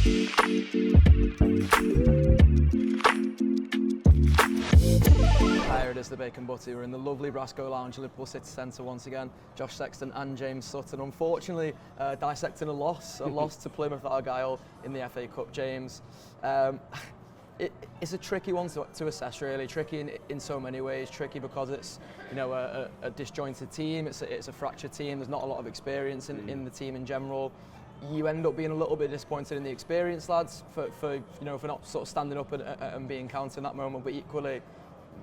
Here it is, the Bacon Butty. We're in the lovely Brasco Lounge, Liverpool City Centre once again. Josh Sexton and James Sutton, unfortunately, dissecting a loss to Plymouth Argyle in the FA Cup. James, it's a tricky one to assess, really. Tricky in so many ways. Tricky because it's, a disjointed team. It's a fractured team. There's not a lot of experience in the team in general. You end up being a little bit disappointed in the experienced lads for not sort of standing up and being counted in that moment. But equally,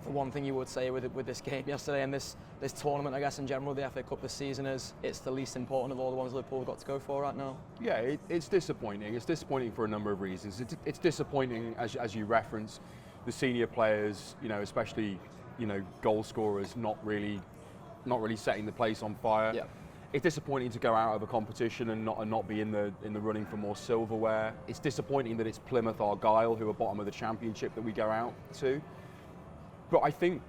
the one thing you would say with this game yesterday and this tournament, I guess in general, the FA Cup this season, is it's the least important of all the ones Liverpool have got to go for right now. Yeah, it's disappointing. It's disappointing for a number of reasons. It's disappointing, as you reference, the senior players, especially goal scorers, not really setting the place on fire. Yeah. It's disappointing to go out of a competition and not be in the running for more silverware. It's disappointing that it's Plymouth Argyle who are bottom of the championship that we go out to. But I think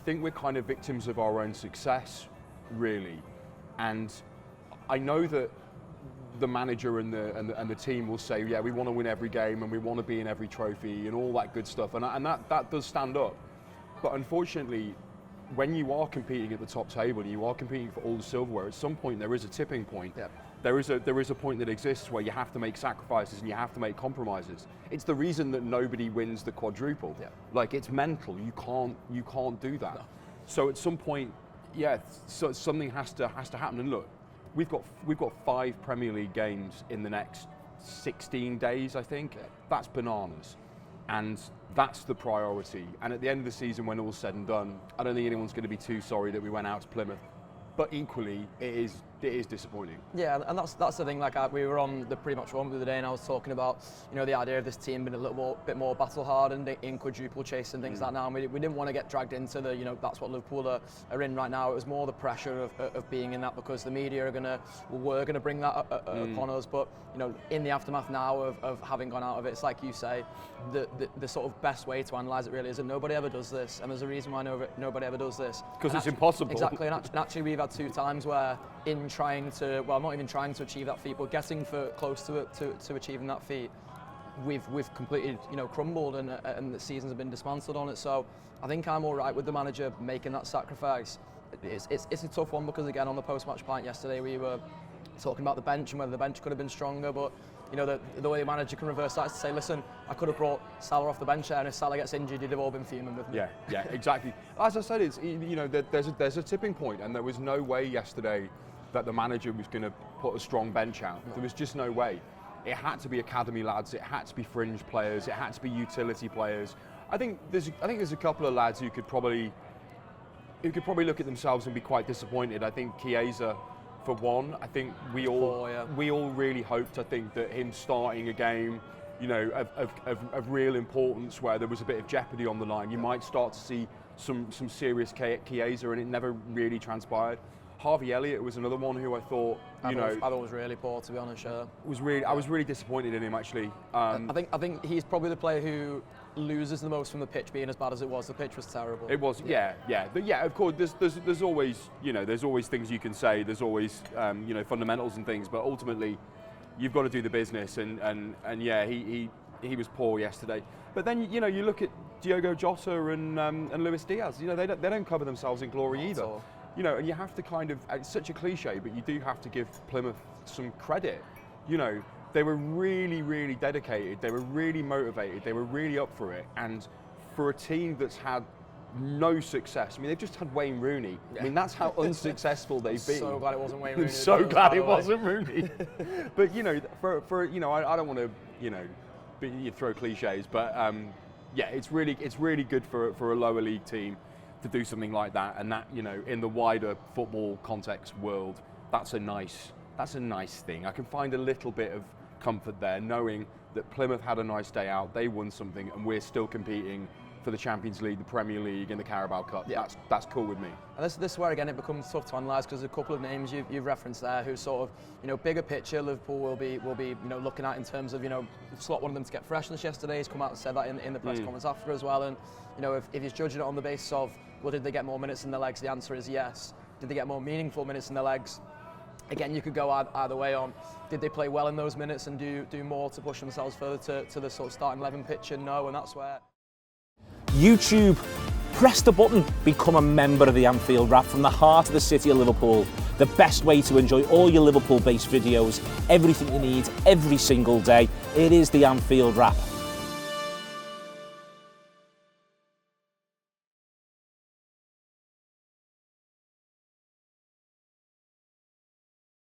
we're kind of victims of our own success, really. And I know that the manager and the team will say, yeah, we want to win every game and we want to be in every trophy and all that good stuff, and that does stand up. But unfortunately, when you are competing at the top table and you are competing for all the silverware, at some point there is a tipping point. Yep. There is a point that exists where you have to make sacrifices and you have to make compromises. It's the reason that nobody wins the quadruple. Yep. Like, it's mental. You can't do that. No. So at some point, yeah, so something has to happen. And look, we've got 5 Premier League games in the next 16 days, I think. Yep. That's bananas. And that's the priority. And at the end of the season, when all's said and done, I don't think anyone's going to be too sorry that we went out to Plymouth. But equally, it is disappointing. Yeah, and that's the thing. Like, we were on the Pretty Much One the other day, and I was talking about the idea of this team being a little bit more battle hardened in quadruple chase and things like that. Now, we didn't want to get dragged into the that's what Liverpool are in right now. It was more the pressure of being in that, because the media were gonna bring that upon us. But in the aftermath now of having gone out of it, it's like you say, the sort of best way to analyse it really is that nobody ever does this, and there's a reason why nobody ever does this. Because it's impossible. Exactly, and actually we've had 2 times where in trying to, well, not even trying to achieve that feat, but getting close to achieving that feat, we've completely crumbled, and the seasons have been dismantled on it. So I think I'm all right with the manager making that sacrifice. It's a tough one, because again, on the post-match pint yesterday, we were talking about the bench and whether the bench could have been stronger, but the way the manager can reverse that is to say, listen, I could have brought Salah off the bench there, and if Salah gets injured, you'd have all been fuming with me. Yeah, exactly. As I said, it's there's a tipping point, and there was no way yesterday that the manager was going to put a strong bench out. No. There was just no way. It had to be academy lads, it had to be fringe players, it had to be utility players. I think there's a couple of lads who could probably look at themselves and be quite disappointed. I think Chiesa, for one, I think we all really hoped, I think, that him starting a game, of real importance, where there was a bit of jeopardy on the line, you might start to see some serious Chiesa, and it never really transpired. Harvey Elliott was another one who I thought, I thought was really poor, to be honest. I was really disappointed in him, actually. I think he's probably the player who loses the most from the pitch being as bad as it was. The pitch was terrible. It was, yeah. But yeah, of course, there's always, there's always things you can say. There's always, fundamentals and things. But ultimately, you've got to do the business. And yeah, he was poor yesterday. But then, you look at Diogo Jota and Luis Diaz. They don't cover themselves in glory either. And you have to kind of, it's such a cliche, but you do have to give Plymouth some credit. They were really, really dedicated. They were really motivated. They were really up for it. And for a team that's had no success, they've just had Wayne Rooney. Yeah. That's how unsuccessful they've been. So glad it wasn't Wayne Rooney. So glad it wasn't Rooney. But for I don't want to throw cliches, but yeah, it's really good for a lower league team to do something like that, and that in the wider football context world, that's a nice thing. I can find a little bit of comfort there, knowing that Plymouth had a nice day out, they won something, and we're still competing for the Champions League, the Premier League, and the Carabao Cup. Yeah. That's cool with me. And this is where again it becomes tough to analyse, because there's a couple of names you've referenced there who sort of bigger picture Liverpool will be looking at in terms of slot one of them to get freshness yesterday. He's come out and said that in the press conference after as well. And if he's judging it on the basis of, well, did they get more minutes in their legs? The answer is yes. Did they get more meaningful minutes in their legs? again, you could go either way on, did they play well in those minutes and do more to push themselves further to the sort of starting 11 picture? No, and that's where... YouTube, press the button, become a member of the Anfield Wrap from the heart of the city of Liverpool. The best way to enjoy all your Liverpool-based videos, everything you need, every single day. It is the Anfield Wrap.